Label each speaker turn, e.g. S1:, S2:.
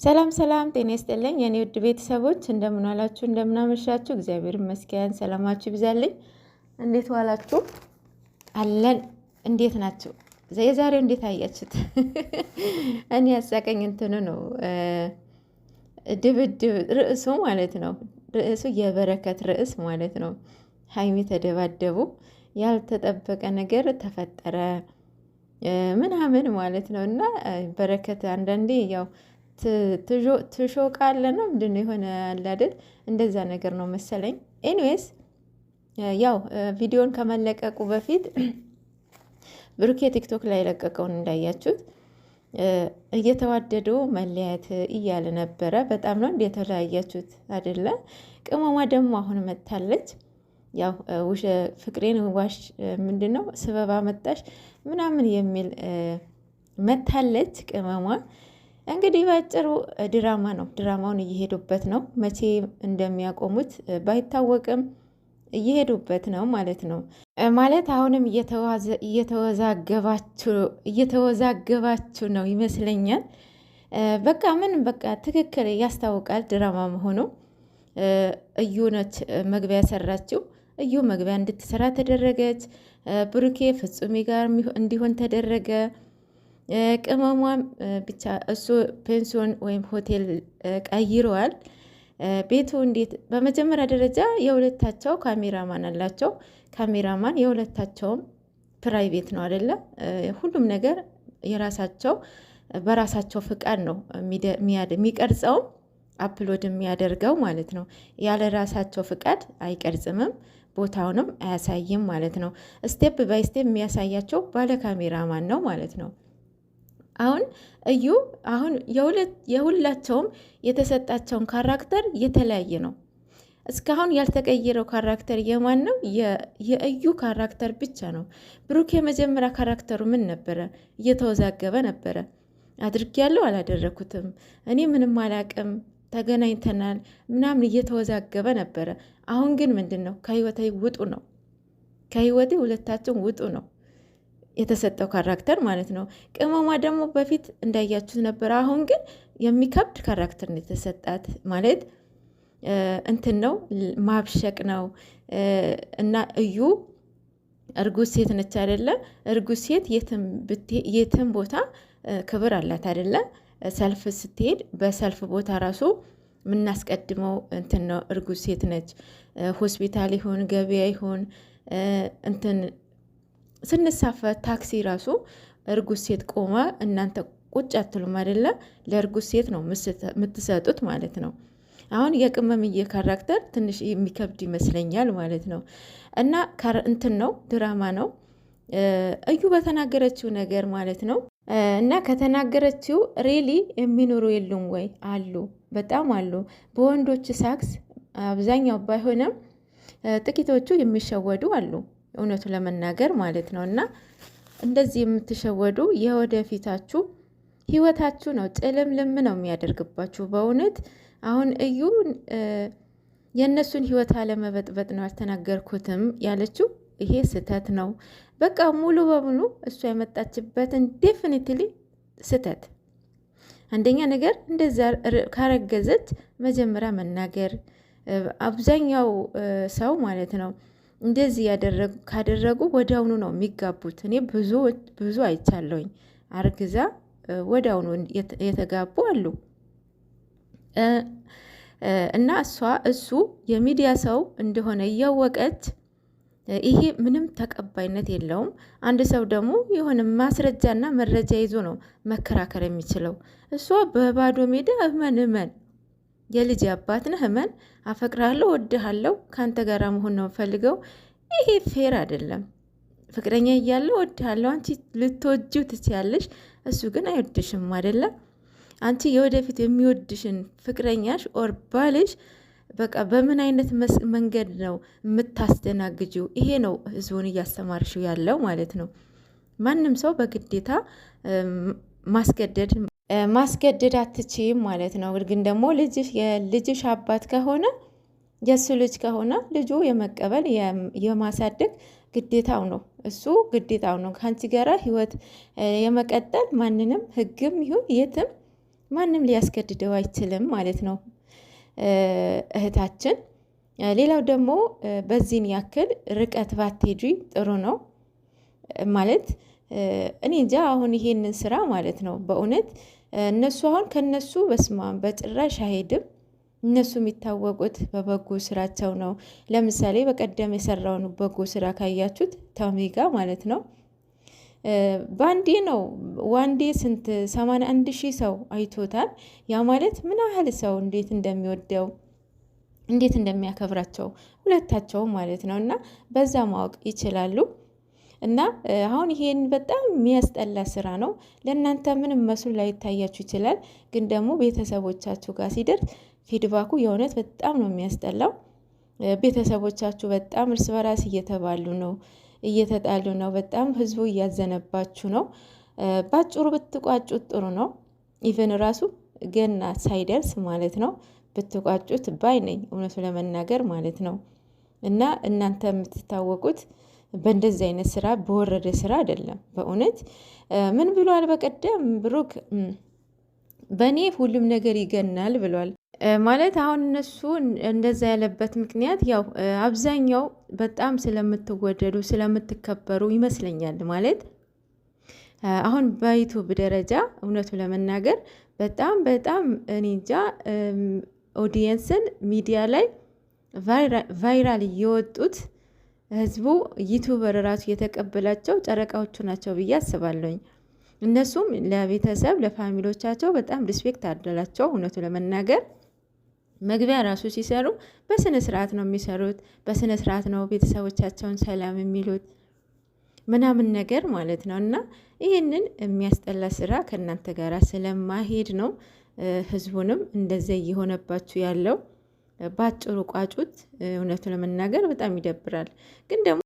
S1: ሰላም ሰላም፣ ጤና ይስጥልኝ የኔ ውድ ቤተሰቦች፣ እንደምን ዋላችሁ? እንደምን አመሻችሁ? እግዚአብሔር ይመስገን። ሰላማችሁ ይብዛልኝ። እንዴት ዋላችሁ? አለን። እንዴት ናችሁ? የዛሬው እንዴት አያችሁት? እኔ ያሳቀኝ እንትኑ ነው ድብድብ ርዕሱ ማለት ነው። ርዕሱ የበረከት ርዕስ ማለት ነው። ሀይሚ ተደባደቡ፣ ያልተጠበቀ ነገር ተፈጠረ ምናምን ማለት ነው። እና በረከት አንዳንዴ ያው ትሾቃለ ነው ምንድን ነው የሆነ አላደል እንደዛ ነገር ነው መሰለኝ። ኤኒዌይስ ያው ቪዲዮን ከመለቀቁ በፊት ብሩኬ ቲክቶክ ላይ ለቀቀውን እንዳያችሁት እየተዋደዱ መለያየት እያለ ነበረ። በጣም ነው እንደተለያያችሁት አይደለ? ቅመሟ ደግሞ አሁን መታለች። ያው ፍቅሬን ዋሽ ምንድን ነው ስበባ መጣሽ ምናምን የሚል መታለች ቅመሟ። እንግዲህ ባጭሩ ድራማ ነው። ድራማውን እየሄዱበት ነው። መቼ እንደሚያቆሙት ባይታወቅም እየሄዱበት ነው ማለት ነው። ማለት አሁንም እየተወዛገባችሁ ነው ይመስለኛል። በቃ ምን በቃ ትክክል ያስታውቃል ድራማ መሆኑ። እዩ ነች መግቢያ ሰራችው። እዩ መግቢያ እንድትሰራ ተደረገች። ብሩኬ ፍጹሜ ጋር እንዲሆን ተደረገ። ቅመሟም ብቻ እሱ ፔንሲዮን ወይም ሆቴል ቀይረዋል። ቤቱ እንዴት በመጀመሪያ ደረጃ የሁለታቸው ካሜራማን አላቸው። ካሜራማን የሁለታቸውም ፕራይቬት ነው አይደለ? ሁሉም ነገር የራሳቸው በራሳቸው ፍቃድ ነው የሚቀርጸው አፕሎድ የሚያደርገው ማለት ነው። ያለ ራሳቸው ፍቃድ አይቀርጽምም፣ ቦታውንም አያሳይም ማለት ነው። ስቴፕ ባይ ስቴፕ የሚያሳያቸው ባለ ካሜራማን ነው ማለት ነው። አሁን እዩ አሁን የሁላቸውም የተሰጣቸውን ካራክተር የተለያየ ነው። እስካሁን ያልተቀየረው ካራክተር የማን ነው? የእዩ ካራክተር ብቻ ነው። ብሩክ የመጀመሪያ ካራክተሩ ምን ነበረ? እየተወዛገበ ነበረ። አድርጌያለሁ አላደረኩትም፣ እኔ ምንም አላቅም፣ ተገናኝተናል ምናምን እየተወዛገበ ነበረ። አሁን ግን ምንድን ነው? ከህይወቴ ውጡ ነው። ከህይወቴ ሁለታቸውን ውጡ ነው የተሰጠው ካራክተር ማለት ነው። ቅመሟ ደግሞ በፊት እንዳያችሁት ነበር። አሁን ግን የሚከብድ ካራክተር ነው የተሰጣት ማለት እንትን ነው ማብሸቅ ነው። እና እዩ እርጉዝ ሴት ነች አይደለ? እርጉዝ ሴት የትም ቦታ ክብር አላት አይደለ? ሰልፍ ስትሄድ በሰልፍ ቦታ ራሱ የምናስቀድመው እንትን ነው። እርጉዝ ሴት ነች። ሆስፒታል ይሁን ገበያ ይሁን እንትን ስንሳፈር ታክሲ ራሱ እርጉዝ ሴት ቆማ እናንተ ቁጭ አትሉም አይደለ? ለእርጉዝ ሴት ነው የምትሰጡት ማለት ነው። አሁን የቅመምዬ ካራክተር ትንሽ የሚከብድ ይመስለኛል ማለት ነው። እና እንትን ነው ድራማ ነው። እዩ በተናገረችው ነገር ማለት ነው። እና ከተናገረችው ሬሊ የሚኖሩ የሉም ወይ? አሉ፣ በጣም አሉ። በወንዶች ሳክስ አብዛኛው ባይሆንም ጥቂቶቹ የሚሸወዱ አሉ፣ እውነቱ ለመናገር ማለት ነው። እና እንደዚህ የምትሸወዱ የወደፊታችሁ ህይወታችሁ ነው ጭልምልም ነው የሚያደርግባችሁ በእውነት። አሁን እዩ የእነሱን ህይወት አለመበጥበጥ ነው አልተናገርኩትም ያለችው። ይሄ ስህተት ነው። በቃ ሙሉ በሙሉ እሷ የመጣችበትን ዴፊኒትሊ ስህተት። አንደኛ ነገር እንደዛ ካረገዘች መጀመሪያ መናገር። አብዛኛው ሰው ማለት ነው እንደዚህ ካደረጉ ወዲያውኑ ነው የሚጋቡት። እኔ ብዙ አይቻለሁኝ። አርግዛ ወዲያውኑ የተጋቡ አሉ። እና እሱ የሚዲያ ሰው እንደሆነ እያወቀች ይሄ ምንም ተቀባይነት የለውም። አንድ ሰው ደግሞ የሆነ ማስረጃና መረጃ ይዞ ነው መከራከር የሚችለው። እሷ በባዶ ሜዳ እመን የልጅ አባት ነህ፣ እመን፣ አፈቅርሃለሁ፣ ወድሃለሁ፣ ከአንተ ጋር መሆን ነው ፈልገው። ይሄ ፌር አይደለም። ፍቅረኛ እያለ ወድሃለሁ፣ አንቺ ልትወጂው ትችያለሽ፣ እሱ ግን አይወድሽም አይደለም። አንቺ የወደፊት የሚወድሽን ፍቅረኛሽ ኦር ባልሽ በቃ በምን አይነት መንገድ ነው የምታስተናግጂው? ይሄ ነው ህዝቡን እያስተማርሽው ያለው ማለት ነው። ማንም ሰው በግዴታ ማስገደድ አትችይም ማለት ነው። ግን ደግሞ የልጅሽ አባት ከሆነ የእሱ ልጅ ከሆነ ልጁ የመቀበል የማሳደግ ግዴታው ነው። እሱ ግዴታው ነው። ከአንቺ ጋራ ህይወት የመቀጠል ማንንም ህግም ይሁን የትም ማንም ሊያስገድደው አይችልም ማለት ነው እህታችን። ሌላው ደግሞ በዚህን ያክል ርቀት ባትሄጂ ጥሩ ነው ማለት እኔ እንጃ። አሁን ይሄንን ስራ ማለት ነው በእውነት እነሱ አሁን ከነሱ በስማም በጭራሽ አይሄድም። እነሱ የሚታወቁት በበጎ ስራቸው ነው። ለምሳሌ በቀደም የሰራውን በጎ ስራ ካያችሁት ተሚጋ ማለት ነው ባንዴ ነው ዋንዴ ስንት 81,000 ሰው አይቶታል። ያ ማለት ምን ያህል ሰው እንዴት እንደሚወደው እንዴት እንደሚያከብራቸው ሁለታቸው ማለት ነው። እና በዛ ማወቅ ይችላሉ። እና አሁን ይሄን በጣም የሚያስጠላ ስራ ነው። ለእናንተ ምንም መስሉ ላይታያችሁ ይችላል፣ ግን ደግሞ ቤተሰቦቻችሁ ጋር ሲደርስ ፊድባኩ የእውነት በጣም ነው የሚያስጠላው። ቤተሰቦቻችሁ በጣም እርስ በራስ እየተባሉ ነው፣ እየተጣሉ ነው። በጣም ህዝቡ እያዘነባችሁ ነው። ባጭሩ ብትቋጩት ጥሩ ነው። ኢቨን ራሱ ገና ሳይደርስ ማለት ነው ብትቋጩት ባይ ነኝ፣ እውነቱ ለመናገር ማለት ነው። እና እናንተ የምትታወቁት በእንደዚህ አይነት ስራ በወረደ ስራ አይደለም። በእውነት ምን ብሏል በቀደም ብሩክ? በእኔ ሁሉም ነገር ይገናል ብሏል። ማለት አሁን እነሱ እንደዛ ያለበት ምክንያት ያው አብዛኛው በጣም ስለምትወደዱ ስለምትከበሩ ይመስለኛል። ማለት አሁን በዩቱብ ደረጃ እውነቱ ለመናገር በጣም በጣም እኔ እንጃ ኦዲየንስን ሚዲያ ላይ ቫይራል እየወጡት ህዝቡ ዩቱበር ራሱ የተቀበላቸው ጨረቃዎቹ ናቸው ብዬ አስባለሁኝ። እነሱም ለቤተሰብ ለፋሚሊዎቻቸው በጣም ሪስፔክት አደላቸው። እውነቱ ለመናገር መግቢያ ራሱ ሲሰሩ በስነ ስርዓት ነው የሚሰሩት። በስነ ስርዓት ነው ቤተሰቦቻቸውን ሰላም የሚሉት ምናምን ነገር ማለት ነው። እና ይህንን የሚያስጠላ ስራ ከእናንተ ጋር ስለማሄድ ነው ህዝቡንም እንደዚህ እየሆነባችሁ ያለው። ባጭሩ ቋጩት። እውነቱ ለመናገር በጣም ይደብራል። ግን ደግሞ